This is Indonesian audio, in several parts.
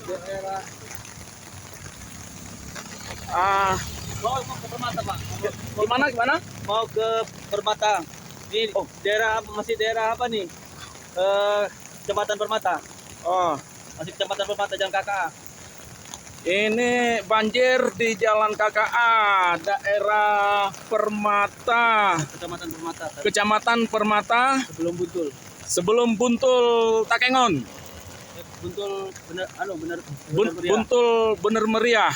daerah Mau ke Permata, Pak. gimana? Mau ke Permata. Ini daerah masih daerah apa nih? Kecamatan Permata. Oh, Masih Kecamatan Permata Jalan KKA. ini banjir di Jalan KKA, daerah Permata, Kecamatan Permata. Kecamatan Permata, Sebelum Buntul. sebelum Buntul Takengon. Buntul bener meriah. Buntul bener meriah.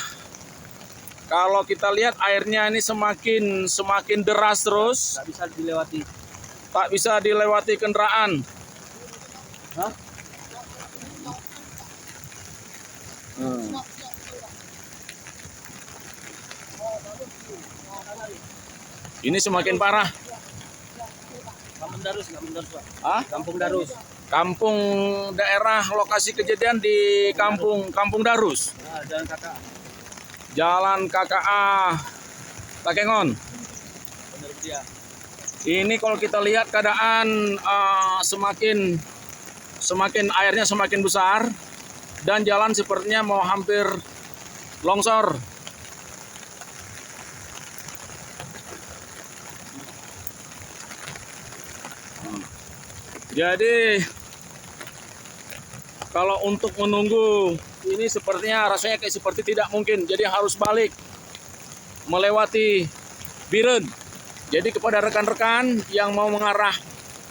Kalau kita lihat airnya ini semakin deras terus, Nggak bisa dilewati. tak bisa dilewati kendaraan. Hah? Ini semakin parah. Kampung Darus, Pak. Hah? Kampung Darus. Kampung daerah lokasi kejadian di Kampung Darus. Nah, Jalan KKA. Jalan KKA Takengon. Bener meriah. Ini kalau kita lihat keadaan semakin airnya semakin besar dan jalan sepertinya mau hampir longsor. Jadi kalau untuk menunggu ini sepertinya rasanya kayak seperti tidak mungkin. Jadi harus balik melewati Biren. Jadi kepada rekan-rekan yang mau mengarah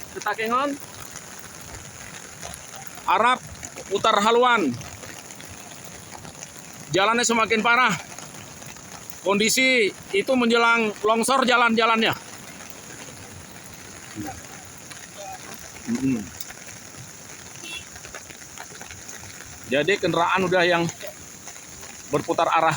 ke Takengon, Arab putar haluan. Jalannya semakin parah. Kondisi itu menjelang longsor jalan-jalannya. Jadi kendaraan udah yang berputar arah.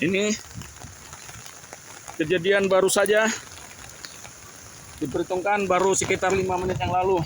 Ini kejadian baru saja, diperhitungkan baru sekitar 5 menit yang lalu.